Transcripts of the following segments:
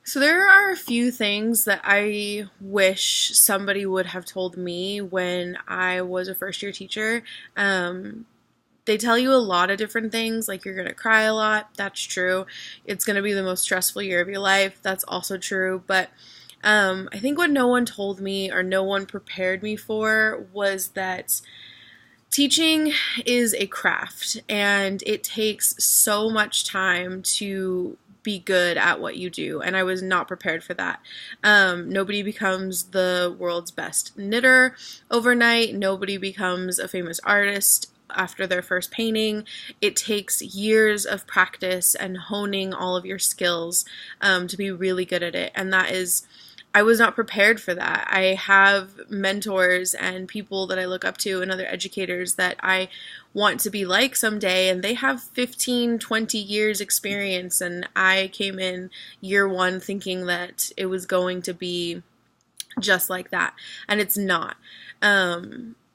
So there are a few things that I wish somebody would have told me when I was a first year teacher. Um, they tell you a lot of different things, like you're going to cry a lot. That's true. It's going to be the most stressful year of your life. That's also true. But I think what no one told me or no one prepared me for was that teaching is a craft and it takes so much time to be good at what you do, and I was not prepared for that. Nobody becomes the world's best knitter overnight. Nobody becomes a famous artist after their first painting. It takes years of practice and honing all of your skills to be really good at it, and I was not prepared for that. I have mentors and people that I look up to and other educators that I want to be like someday, and they have 15, 20 years experience, and I came in year one thinking that it was going to be just like that, and it's not.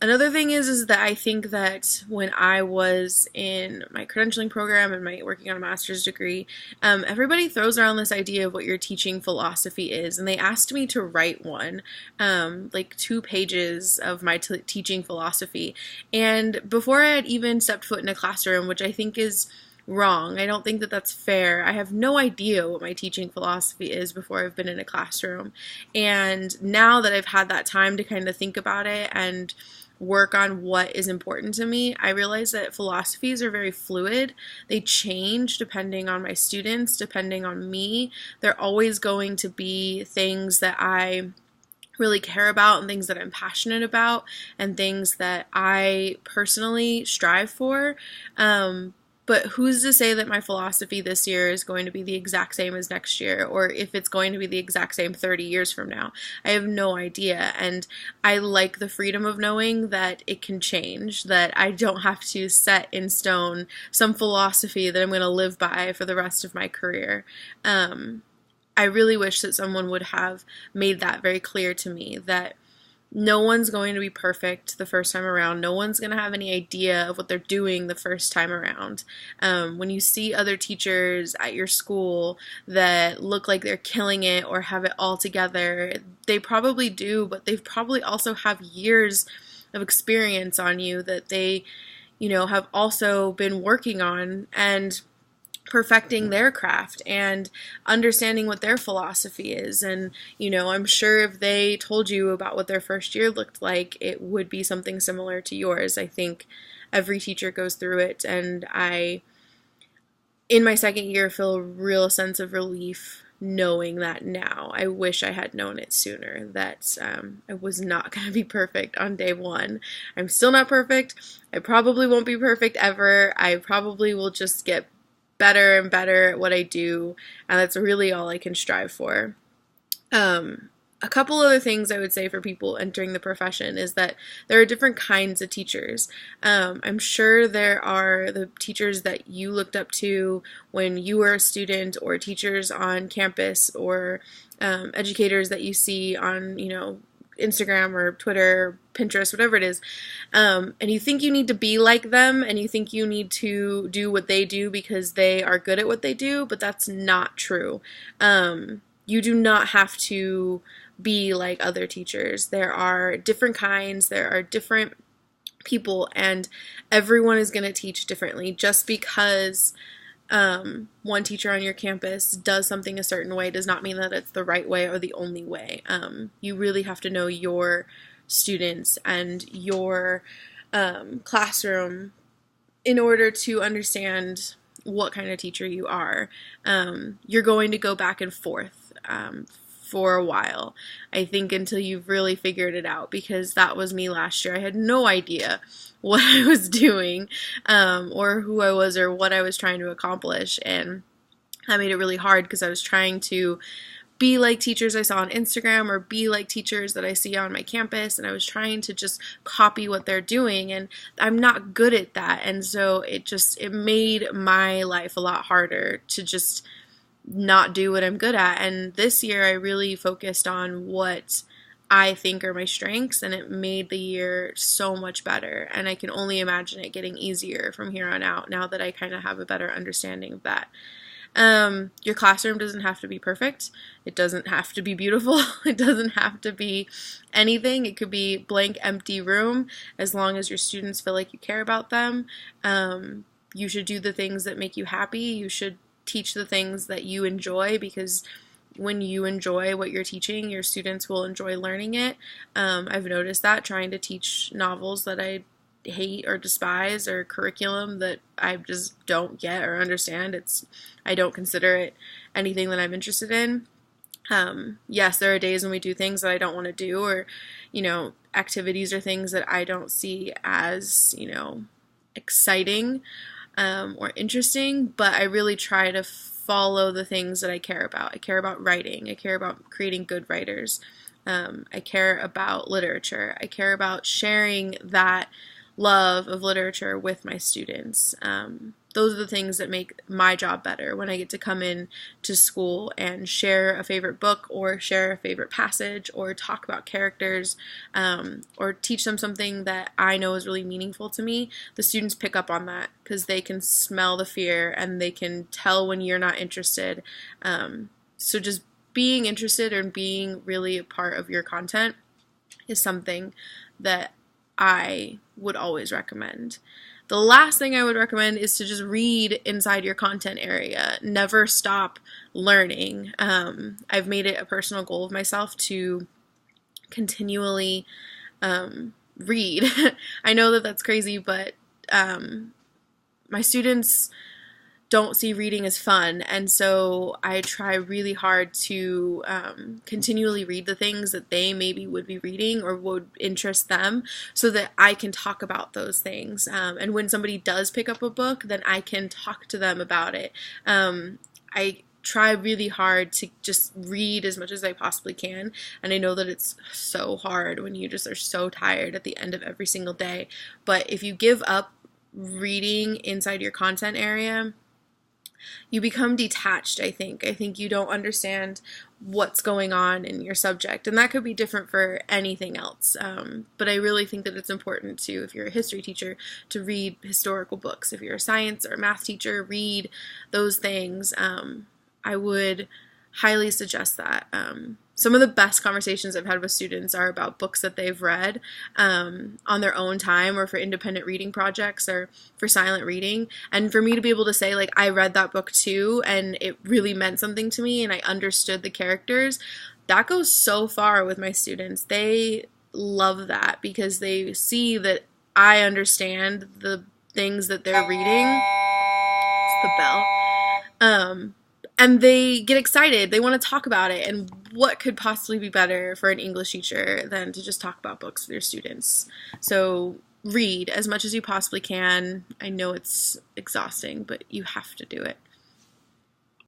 Another thing is that I think that when I was in my credentialing program and working on a master's degree, everybody throws around this idea of what your teaching philosophy is, and they asked me to write one, like 2 pages of my teaching philosophy. And before I had even stepped foot in a classroom, which I think is wrong. I don't think that that's fair. I have no idea what my teaching philosophy is before I've been in a classroom. And now that I've had that time to kind of think about it and work on what is important to me, I realize that philosophies are very fluid. They change depending on my students, depending on me. They're always going to be things that I really care about and things that I'm passionate about and things that I personally strive for. But who's to say that my philosophy this year is going to be the exact same as next year, or if it's going to be the exact same 30 years from now? I have no idea, and I like the freedom of knowing that it can change, that I don't have to set in stone some philosophy that I'm going to live by for the rest of my career. I really wish that someone would have made that very clear to me, that no one's going to be perfect the first time around. No one's going to have any idea of what they're doing the first time around. When you see other teachers at your school that look like they're killing it or have it all together, they probably do, but they probably also have years of experience on you that they, have also been working on and perfecting their craft and understanding what their philosophy is. And, I'm sure if they told you about what their first year looked like, it would be something similar to yours. I think every teacher goes through it, and in my second year, feel a real sense of relief knowing that now. I wish I had known it sooner, that I was not going to be perfect on day one. I'm still not perfect. I probably won't be perfect ever. I probably will just get better and better at what I do, and that's really all I can strive for. A couple other things I would say for people entering the profession is that there are different kinds of teachers. I'm sure there are the teachers that you looked up to when you were a student, or teachers on campus, or educators that you see on, Instagram or Twitter, or Pinterest, whatever it is, and you think you need to be like them, and you think you need to do what they do because they are good at what they do, but that's not true. You do not have to be like other teachers. There are different kinds, there are different people, and everyone is going to teach differently. Just because one teacher on your campus does something a certain way does not mean that it's the right way or the only way. You really have to know your students and your classroom in order to understand what kind of teacher you are. You're going to go back and forth for a while, I think, until you've really figured it out, because that was me last year. I had no idea what I was doing, or who I was, or what I was trying to accomplish, and that made it really hard because I was trying to be like teachers I saw on Instagram, or be like teachers that I see on my campus, and I was trying to just copy what they're doing, and I'm not good at that, and so it made my life a lot harder to just not do what I'm good at. And this year I really focused on what I think are my strengths, and it made the year so much better, and I can only imagine it getting easier from here on out now that I kind of have a better understanding of that. Your classroom doesn't have to be perfect. It doesn't have to be beautiful. It doesn't have to be anything. It could be blank, empty room as long as your students feel like you care about them. You should do the things that make you happy. You should teach the things that you enjoy, because when you enjoy what you're teaching, your students will enjoy learning it. I've noticed that trying to teach novels that I hate or despise, or curriculum that I just don't get or understand. I don't consider it anything that I'm interested in. Yes, there are days when we do things that I don't want to do, or, activities or things that I don't see as, exciting, or interesting, but I really try to follow the things that I care about. I care about writing. I care about creating good writers. I care about literature. I care about sharing that love of literature with my students. Those are the things that make my job better, when I get to come in to school and share a favorite book, or share a favorite passage, or talk about characters, or teach them something that I know is really meaningful to me. The students pick up on that because they can smell the fear and they can tell when you're not interested. So just being interested and being really a part of your content is something that I would always recommend. The last thing I would recommend is to just read inside your content area. Never stop learning. I've made it a personal goal of myself to continually read. I know that that's crazy, but my students don't see reading as fun, and so I try really hard to continually read the things that they maybe would be reading or would interest them, so that I can talk about those things. And when somebody does pick up a book, then I can talk to them about it. I try really hard to just read as much as I possibly can, and I know that it's so hard when you just are so tired at the end of every single day, but if you give up reading inside your content area, you become detached, I think. I think you don't understand what's going on in your subject, and that could be different for anything else. But I really think that it's important to, if you're a history teacher, to read historical books. If you're a science or math teacher, read those things. I would highly suggest that. Some of the best conversations I've had with students are about books that they've read on their own time, or for independent reading projects, or for silent reading. And for me to be able to say, like, I read that book too, and it really meant something to me, and I understood the characters, that goes so far with my students. They love that because they see that I understand the things that they're reading. It's the bell. And they get excited. They want to talk about it. And what could possibly be better for an English teacher than to just talk about books with your students? So read as much as you possibly can. I know it's exhausting, but you have to do it.